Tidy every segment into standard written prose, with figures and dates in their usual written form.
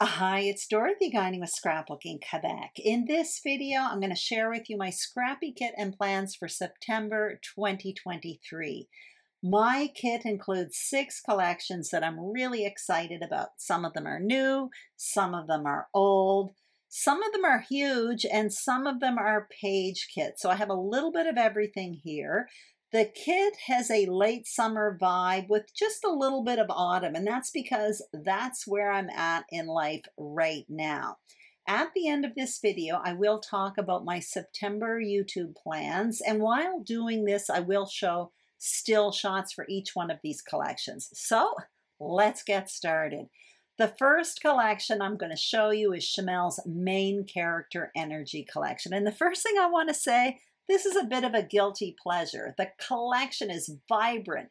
Hi, it's Dorothy Guinan with Scrapbooking Quebec. In this video, I'm going to share with you my Scrappy kit and plans for September 2023. My kit includes 6 collections that I'm really excited about. Some of them are new, some of them are old, some of them are huge, and some of them are page kits. So I have a little bit of everything here. The kit has a late summer vibe with just a little bit of autumn, and that's because that's where I'm at in life right now. At the end of this video, I will talk about my September YouTube plans, and while doing this, I will show still shots for each one of these collections. So let's get started. The first collection I'm going to show you is Chamel's Main Character Energy collection. And the first thing I want to say, this is a bit of a guilty pleasure. The collection is vibrant,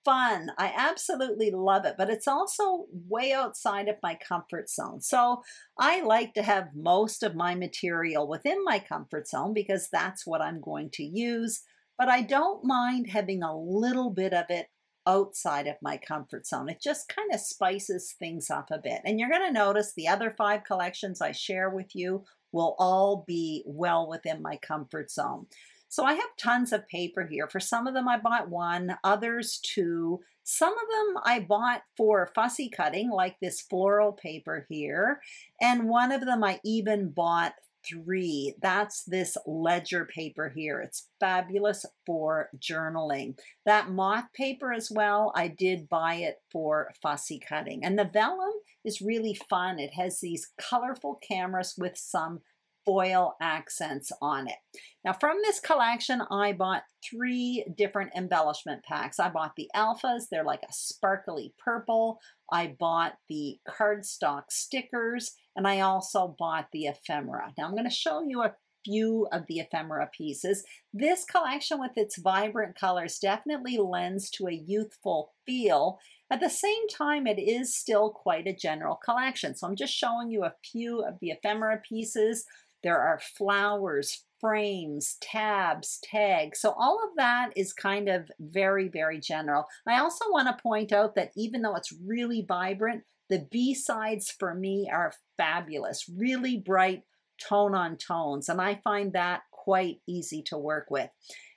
fun. I absolutely love it, but it's also way outside of my comfort zone. So I like to have most of my material within my comfort zone because that's what I'm going to use, but I don't mind having a little bit of it outside of my comfort zone. It just kind of spices things up a bit. And you're going to notice the other 5 collections I share with you will all be well within my comfort zone. So I have tons of paper here. For some of them I bought 1, others 2. Some of them I bought for fussy cutting, like this floral paper here. And one of them I even bought 3. That's this ledger paper here. It's fabulous for journaling. That moth paper as well, I did buy it for fussy cutting. And the vellum is really fun. It has these colorful cameras with some foil accents on it. Now from this collection, I bought 3 different embellishment packs. I bought the alphas. They're like a sparkly purple. I bought the cardstock stickers, and I also bought the ephemera. Now I'm going to show you a few of the ephemera pieces. This collection with its vibrant colors definitely lends to a youthful feel. At the same time, it is still quite a general collection. So I'm just showing you a few of the ephemera pieces. There are flowers, frames, tabs, tags. So all of that is kind of very, very general. I also want to point out that even though it's really vibrant, the B-sides for me are fabulous, really bright tone on tones. And I find that quite easy to work with.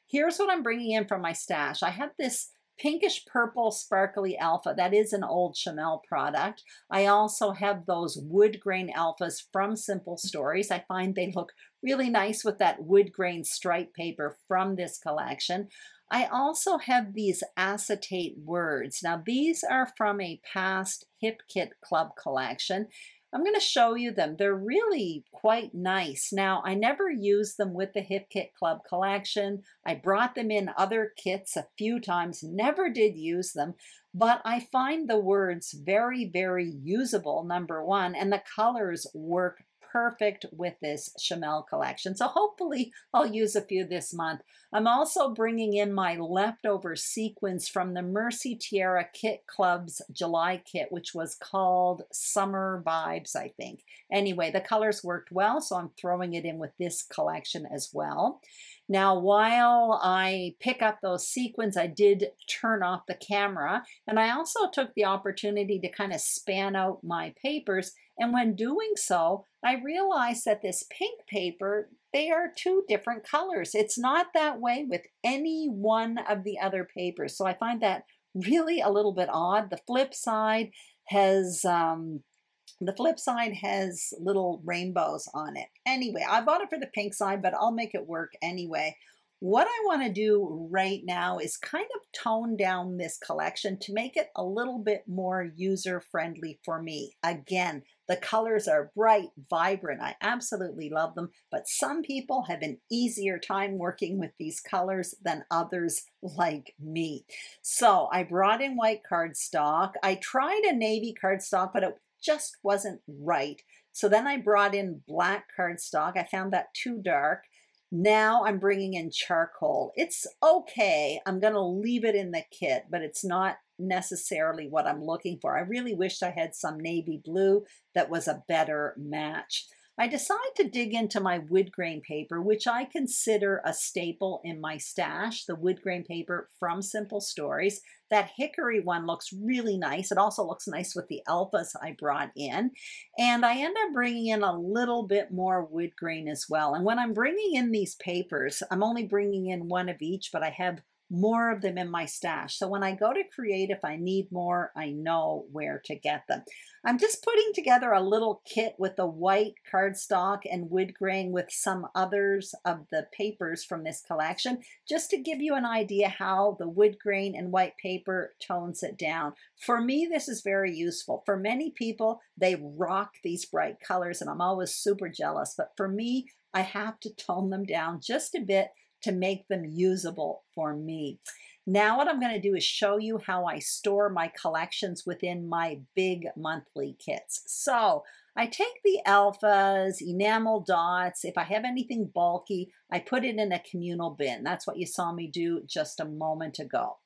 Here's what I'm bringing in from my stash. I have this pinkish purple sparkly alpha. That is an old Chamel product. I also have those wood grain alphas from Simple Stories. I find they look really nice with that wood grain stripe paper from this collection. I also have these acetate words. Now these are from a past Hip Kit Club collection. I'm going to show you them. They're really quite nice. Now, I never used them with the Hip Kit Club collection. I brought them in other kits a few times, never did use them, but I find the words very, very usable, number one, and the colors work perfect with this Chamel collection. So hopefully I'll use a few this month. I'm also bringing in my leftover sequins from the Mercy Tiara Kit Club's July kit, which was called Summer Vibes, I think. Anyway, the colors worked well, so I'm throwing it in with this collection as well. Now, while I pick up those sequins, I did turn off the camera, and I also took the opportunity to kind of span out my papers. And when doing so, I realized that this pink paper, they are 2 different colors. It's not that way with any one of the other papers. So I find that really a little bit odd. The flip side has little rainbows on it. Anyway, I bought it for the pink side, but I'll make it work anyway. What I want to do right now is kind of tone down this collection to make it a little bit more user-friendly for me. Again, the colors are bright, vibrant. I absolutely love them, but some people have an easier time working with these colors than others like me. So I brought in white cardstock. I tried a navy cardstock, but it just wasn't right. So then I brought in black cardstock. I found that too dark. Now I'm bringing in charcoal. It's okay. I'm going to leave it in the kit, but it's not necessarily what I'm looking for. I really wish I had some navy blue that was a better match. I decided to dig into my wood grain paper, which I consider a staple in my stash, the wood grain paper from Simple Stories. That hickory one looks really nice. It also looks nice with the alphas I brought in. And I end up bringing in a little bit more wood grain as well. And when I'm bringing in these papers, I'm only bringing in one of each, but I have more of them in my stash. So when I go to create, if I need more, I know where to get them. I'm just putting together a little kit with the white cardstock and wood grain with some others of the papers from this collection, just to give you an idea how the wood grain and white paper tones it down. For me, this is very useful. For many people, they rock these bright colors and I'm always super jealous. But for me, I have to tone them down just a bit to make them usable for me. Now what I'm going to do is show you how I store my collections within my big monthly kits. So I take the alphas, enamel dots. If I have anything bulky, I put it in a communal bin. That's what you saw me do just a moment ago.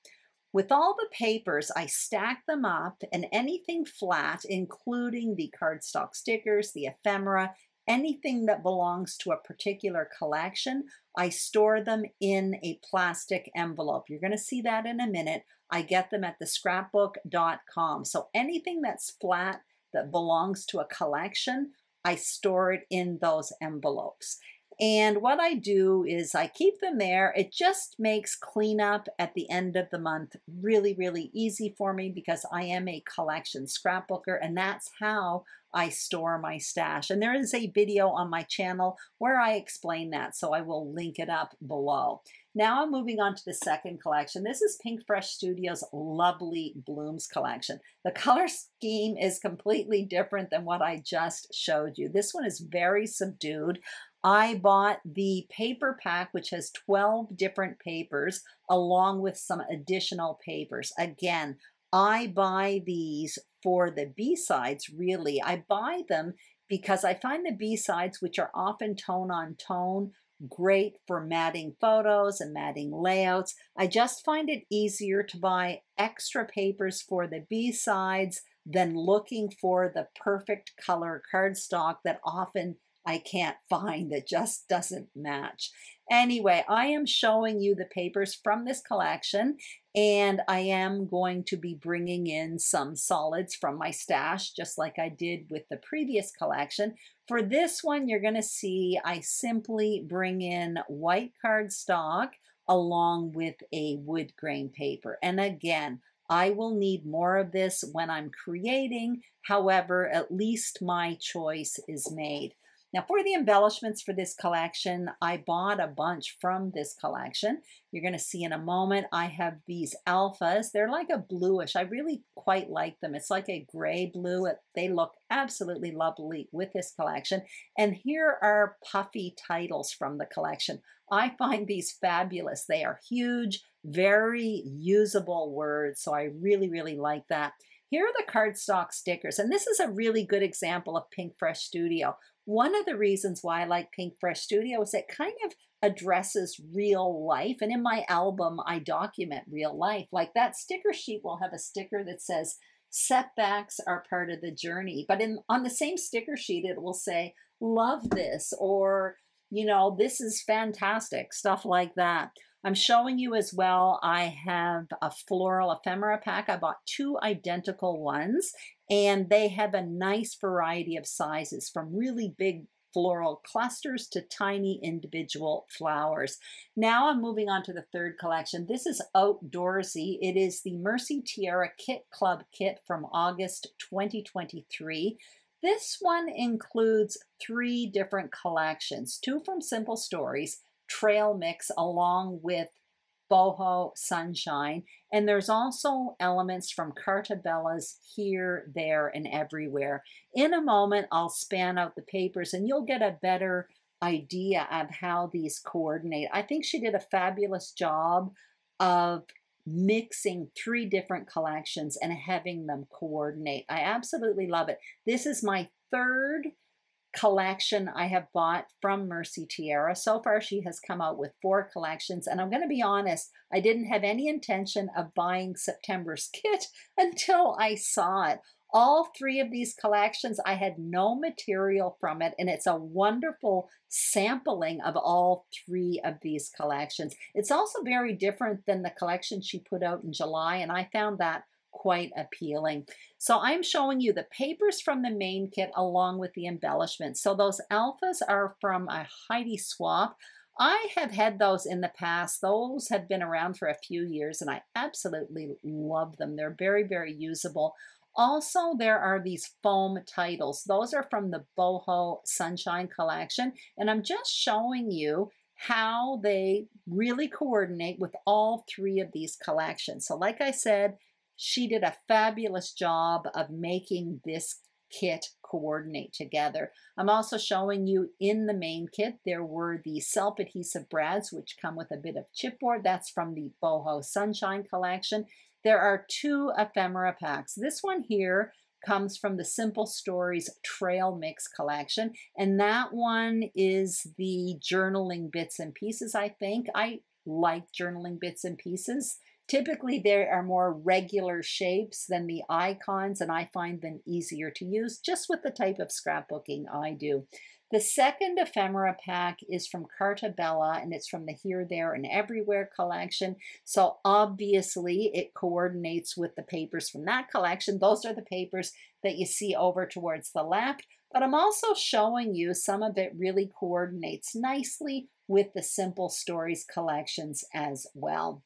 With all the papers, I stack them up, and anything flat, including the cardstock stickers, the ephemera, anything that belongs to a particular collection, I store them in a plastic envelope. You're going to see that in a minute. I get them at the scrapbook.com. So anything that's flat that belongs to a collection, I store it in those envelopes. And what I do is I keep them there. It just makes cleanup at the end of the month really, really easy for me because I am a collection scrapbooker, and that's how I store my stash. And there is a video on my channel where I explain that, so I will link it up below. Now I'm moving on to the second collection. This is Pink Fresh Studios' Lovely Blooms collection. The color scheme is completely different than what I just showed you. This one is very subdued. I bought the paper pack, which has 12 different papers, along with some additional papers. Again, I buy these for the B-sides, really. I buy them because I find the B-sides, which are often tone on tone, great for matting photos and matting layouts. I just find it easier to buy extra papers for the B-sides than looking for the perfect color cardstock that often I can't find, that just doesn't match. Anyway, I am showing you the papers from this collection, and I am going to be bringing in some solids from my stash, just like I did with the previous collection. For this one, you're going to see I simply bring in white cardstock along with a wood grain paper. And again, I will need more of this when I'm creating. However, at least my choice is made. Now for the embellishments for this collection, I bought a bunch from this collection. You're going to see in a moment, I have these alphas. They're like a bluish. I really quite like them. It's like a gray blue. They look absolutely lovely with this collection. And here are puffy titles from the collection. I find these fabulous. They are huge, very usable words. So I really, really like that. Here are the cardstock stickers. And this is a really good example of Pink Fresh Studio. One of the reasons why I like Pink Fresh Studio is it kind of addresses real life. And in my album, I document real life. Like that sticker sheet will have a sticker that says, setbacks are part of the journey. But on the same sticker sheet, it will say, love this, or, you know, this is fantastic, stuff like that. I'm showing you as well, I have a floral ephemera pack. I bought 2 identical ones, and they have a nice variety of sizes, from really big floral clusters to tiny individual flowers. Now I'm moving on to the third collection. This is outdoorsy. It is the Mercy Tiara Kit Club kit from August 2023. This one includes 3 different collections, 2 from Simple Stories, Trail Mix, along with Boho Sunshine, and there's also elements from Carta Bella's Here, There, and Everywhere. In a moment, I'll span out the papers and you'll get a better idea of how these coordinate. I think she did a fabulous job of mixing 3 different collections and having them coordinate. I absolutely love it. This is my 3rd collection I have bought from Mercy Tiara. So far, she has come out with 4 collections, and I'm going to be honest, I didn't have any intention of buying September's kit until I saw it. All three of these collections, I had no material from it, and it's a wonderful sampling of all three of these collections. It's also very different than the collection she put out in July, and I found that quite appealing. So I'm showing you the papers from the main kit along with the embellishments. So those alphas are from a Heidi Swap. I have had those in the past. Those have been around for a few years and I absolutely love them. They're very, very usable. Also, there are these foam titles. Those are from the Boho Sunshine collection. And I'm just showing you how they really coordinate with all three of these collections. So like I said, she did a fabulous job of making this kit coordinate together. I'm also showing you in the main kit, there were the self-adhesive brads, which come with a bit of chipboard. That's from the Boho Sunshine collection. There are two ephemera packs. This one here comes from the Simple Stories Trail Mix collection, and that one is the journaling bits and pieces, I think. I like journaling bits and pieces. Typically, there are more regular shapes than the icons, and I find them easier to use just with the type of scrapbooking I do. The second ephemera pack is from Carta Bella, and it's from the Here, There, and Everywhere collection. So obviously, it coordinates with the papers from that collection. Those are the papers that you see over towards the left, but I'm also showing you some of it really coordinates nicely with the Simple Stories collections as well.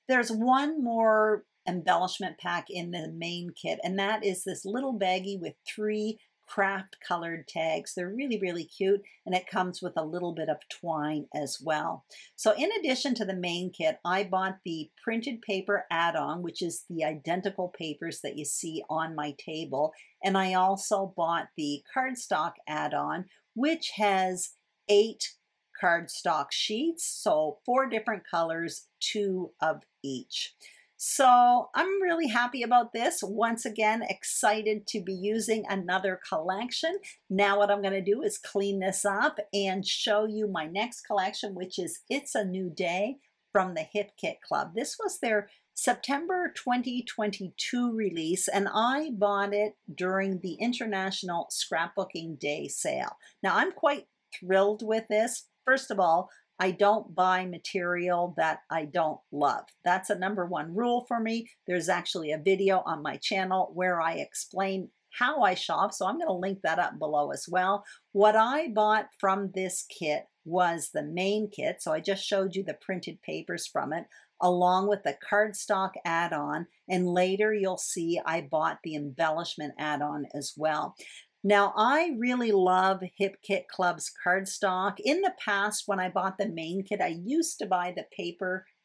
There's one more embellishment pack in the main kit, and that is this little baggie with three craft colored tags. They're really, really cute, and it comes with a little bit of twine as well. So in addition to the main kit, I bought the printed paper add-on, which is the identical papers that you see on my table, and I also bought the cardstock add-on, which has 8 cardstock sheets, so 4 different colors, 2 of each. So I'm really happy about this. Once again, excited to be using another collection. Now what I'm going to do is clean this up and show you my next collection, which is It's a New Day from the Hip Kit Club. This was their September 2022 release, and I bought it during the International Scrapbooking Day sale. Now I'm quite thrilled with this. First of all, I don't buy material that I don't love. That's a #1 rule for me. There's actually a video on my channel where I explain how I shop, so I'm going to link that up below as well. What I bought from this kit was the main kit, so I just showed you the printed papers from it, along with the cardstock add-on, and later you'll see I bought the embellishment add-on as well. Now, I really love Hip Kit Club's cardstock. In the past, when I bought the main kit, I used to buy the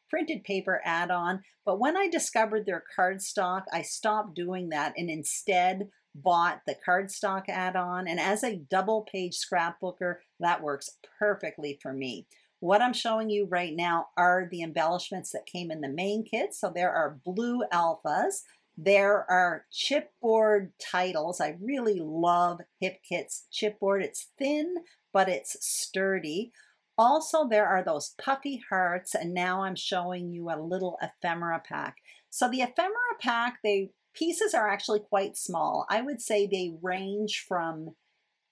printed paper add-on, but when I discovered their cardstock, I stopped doing that and instead bought the cardstock add-on. And as a double-page scrapbooker, that works perfectly for me. What I'm showing you right now are the embellishments that came in the main kit. So there are blue alphas. There are chipboard titles. I really love Hip Kit's chipboard. It's thin, but it's sturdy. Also, there are those puffy hearts, and now I'm showing you a little ephemera pack. So the ephemera pack, pieces are actually quite small. I would say they range from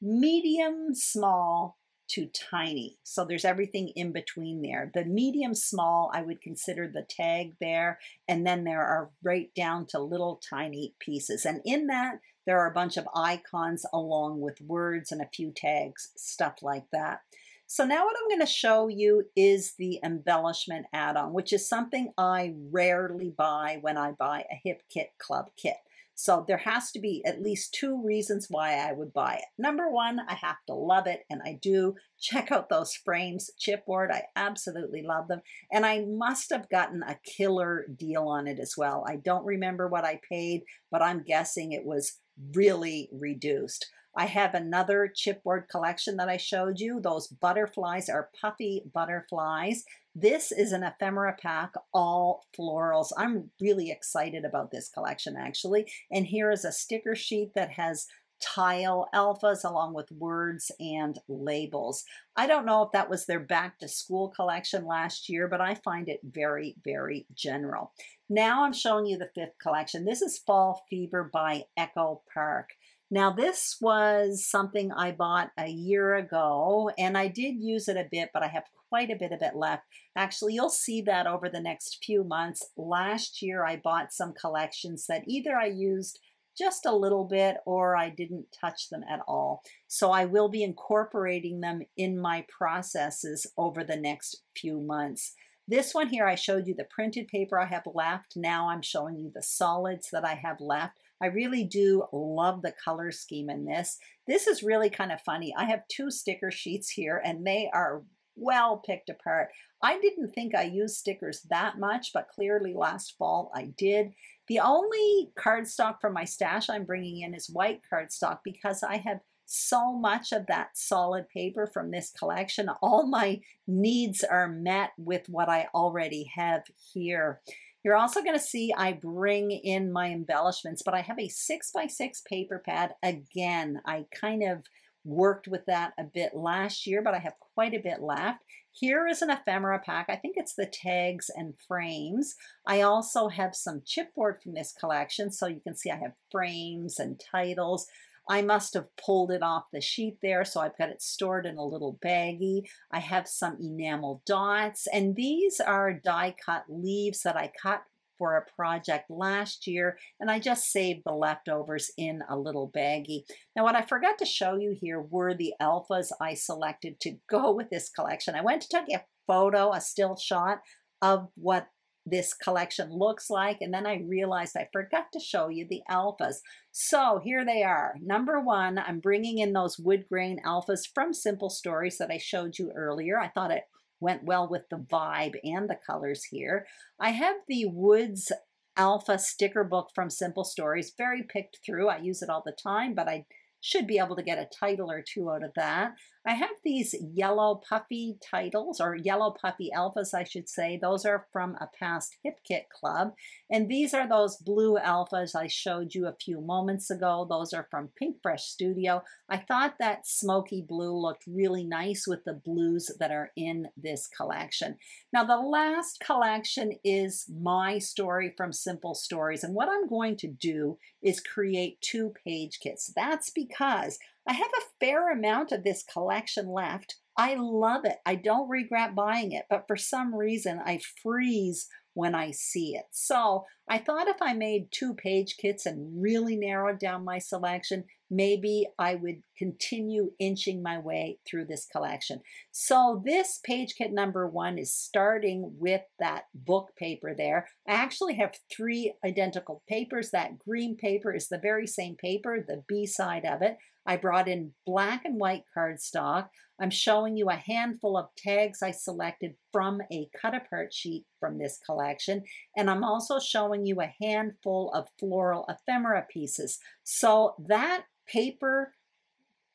medium small to tiny. So there's everything in between there. The medium small, I would consider the tag there, and then there are right down to little tiny pieces. And in that, there are a bunch of icons along with words and a few tags, stuff like that. So now what I'm going to show you is the embellishment add-on, which is something I rarely buy when I buy a Hip Kit Club kit. So there has to be at least 2 reasons why I would buy it. #1, I have to love it, and I do. Check out those frames, chipboard. I absolutely love them. And I must have gotten a killer deal on it as well. I don't remember what I paid, but I'm guessing it was really reduced. I have another chipboard collection that I showed you. Those butterflies are puffy butterflies. This is an ephemera pack, all florals. I'm really excited about this collection actually. And here is a sticker sheet that has tile alphas along with words and labels. I don't know if that was their back to school collection last year, but I find it very, very general. Now I'm showing you the fifth collection. This is Fall Fever by Echo Park. Now this was something I bought a year ago, and I did use it a bit, but I have quite a bit of it left. Actually, you'll see that over the next few months. Last year I bought some collections that either I used just a little bit or I didn't touch them at all. So I will be incorporating them in my processes over the next few months. This one here, I showed you the printed paper I have left. Now I'm showing you the solids that I have left. I really do love the color scheme in this. This is really kind of funny. I have two sticker sheets here and they are well picked apart. I didn't think I used stickers that much, but clearly last fall I did. The only cardstock from my stash I'm bringing in is white cardstock because I have so much of that solid paper from this collection. All my needs are met with what I already have here. You're also going to see I bring in my embellishments, but I have a 6x6 paper pad. Again, I kind of worked with that a bit last year, but I have quite a bit left. Here is an ephemera pack. I think it's the tags and frames. I also have some chipboard from this collection, so you can see I have frames and titles. I must have pulled it off the sheet there, so I've got it stored in a little baggie. I have some enamel dots, and these are die cut leaves that I cut for a project last year, and I just saved the leftovers in a little baggie. Now, what I forgot to show you here were the alphas I selected to go with this collection. I went to take a photo, a still shot of what this collection looks like, and then I realized I forgot to show you the alphas. So here they are. Number one, I'm bringing in those wood grain alphas from Simple Stories that I showed you earlier. I thought it went well with the vibe and the colors here. I have the Woods Alpha sticker book from Simple Stories, very picked through. I use it all the time, but I should be able to get a title or two out of that. I have these yellow puffy titles, or yellow puffy alphas, I should say. Those are from a past Hip Kit club. And these are those blue alphas I showed you a few moments ago. Those are from Pink Fresh Studio. I thought that smoky blue looked really nice with the blues that are in this collection. Now, the last collection is my story from Simple Stories. And what I'm going to do is create 2 page kits. That's because I have a fair amount of this collection left. I love it. I don't regret buying it, but for some reason I freeze when I see it. So I thought if I made 2 page kits and really narrowed down my selection, maybe I would continue inching my way through this collection. So this page kit number 1 is starting with that book paper there. I actually have 3 identical papers. That green paper is the very same paper, the B side of it. I brought in black and white cardstock. I'm showing you a handful of tags I selected from a cut apart sheet from this collection. And I'm also showing you a handful of floral ephemera pieces. So that paper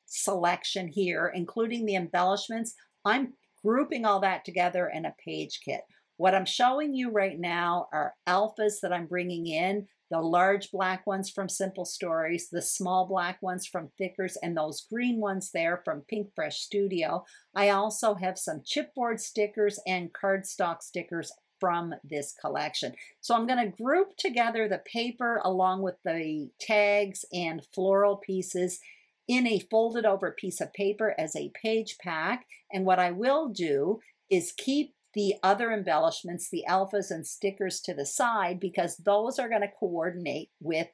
selection here, including the embellishments, I'm grouping all that together in a page kit. What I'm showing you right now are alphas that I'm bringing in, the large black ones from Simple Stories, the small black ones from Thickers, and those green ones there from Pink Fresh Studio. I also have some chipboard stickers and cardstock stickers from this collection. So I'm going to group together the paper along with the tags and floral pieces in a folded over piece of paper as a page pack. And what I will do is keep the other embellishments, the alphas and stickers, to the side because those are going to coordinate with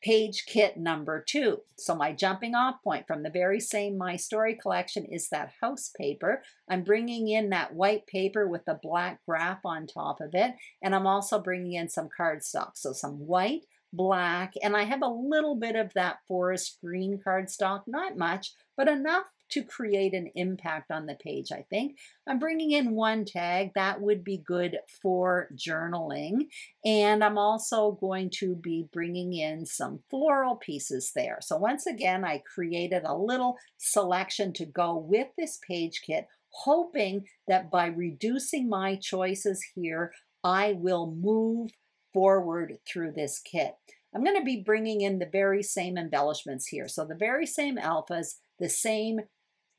page kit number 2. So my jumping off point from the very same My Story collection is that house paper. I'm bringing in that white paper with the black graph on top of it, and I'm also bringing in some cardstock. So some white, black, and I have a little bit of that forest green cardstock, not much, but enough to create an impact on the page, I think. I'm bringing in 1 tag. That would be good for journaling. And I'm also going to be bringing in some floral pieces there. So once again, I created a little selection to go with this page kit, hoping that by reducing my choices here, I will move forward through this kit. I'm going to be bringing in the very same embellishments here. So the very same alphas, the same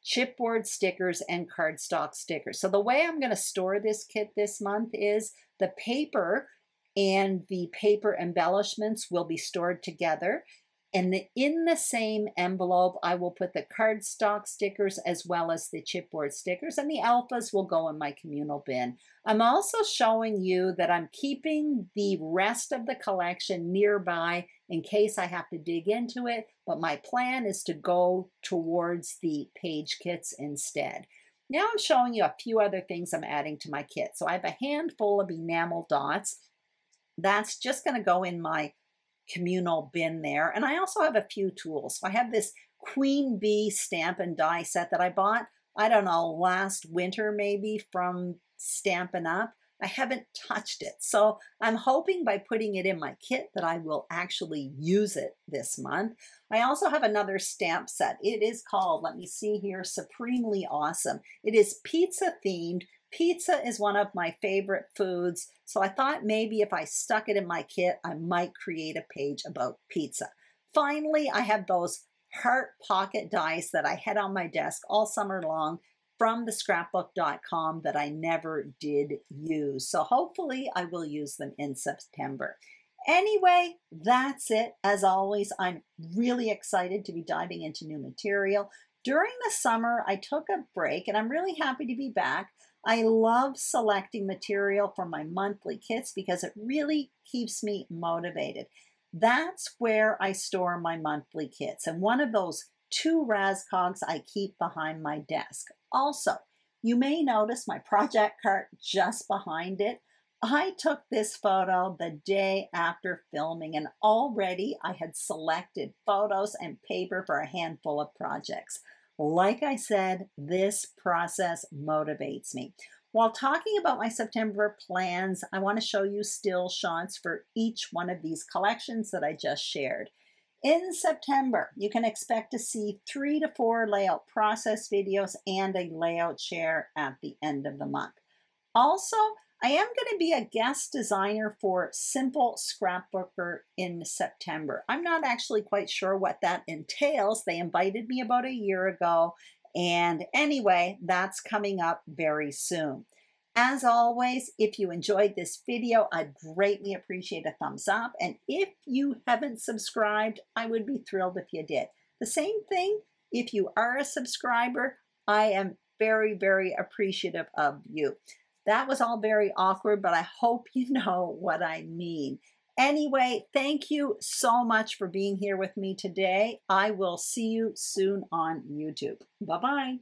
chipboard stickers and cardstock stickers. So the way I'm going to store this kit this month is the paper and the paper embellishments will be stored together. And in the same envelope, I will put the cardstock stickers as well as the chipboard stickers, and the alphas will go in my communal bin. I'm also showing you that I'm keeping the rest of the collection nearby in case I have to dig into it, but my plan is to go towards the page kits instead. Now I'm showing you a few other things I'm adding to my kit. So I have a handful of enamel dots. That's just going to go in my communal bin there. And I also have a few tools. So I have this Queen Bee stamp and die set that I bought, I don't know, last winter maybe from Stampin' Up. I haven't touched it. So I'm hoping by putting it in my kit that I will actually use it this month. I also have another stamp set. It is called, let me see here, Supremely Awesome. It is pizza themed. Pizza is one of my favorite foods, so I thought maybe if I stuck it in my kit, I might create a page about pizza. Finally, I have those heart pocket dies that I had on my desk all summer long from the scrapbook.com that I never did use. So hopefully I will use them in September. Anyway, that's it. As always, I'm really excited to be diving into new material. During the summer, I took a break and I'm really happy to be back. I love selecting material for my monthly kits because it really keeps me motivated. That's where I store my monthly kits, and one of those 2 Razcogs I keep behind my desk. Also, you may notice my project cart just behind it. I took this photo the day after filming, and already I had selected photos and paper for a handful of projects. Like I said, this process motivates me. While talking about my September plans, I want to show you still shots for each one of these collections that I just shared. In September, you can expect to see 3 to 4 layout process videos and a layout share at the end of the month. Also, I am going to be a guest designer for Simple Scrapbooker in September. I'm not actually quite sure what that entails. They invited me about a year ago, and anyway, that's coming up very soon. As always, if you enjoyed this video, I'd greatly appreciate a thumbs up, and if you haven't subscribed, I would be thrilled if you did. The same thing, if you are a subscriber, I am very, very appreciative of you. That was all very awkward, but I hope you know what I mean. Anyway, thank you so much for being here with me today. I will see you soon on YouTube. Bye-bye.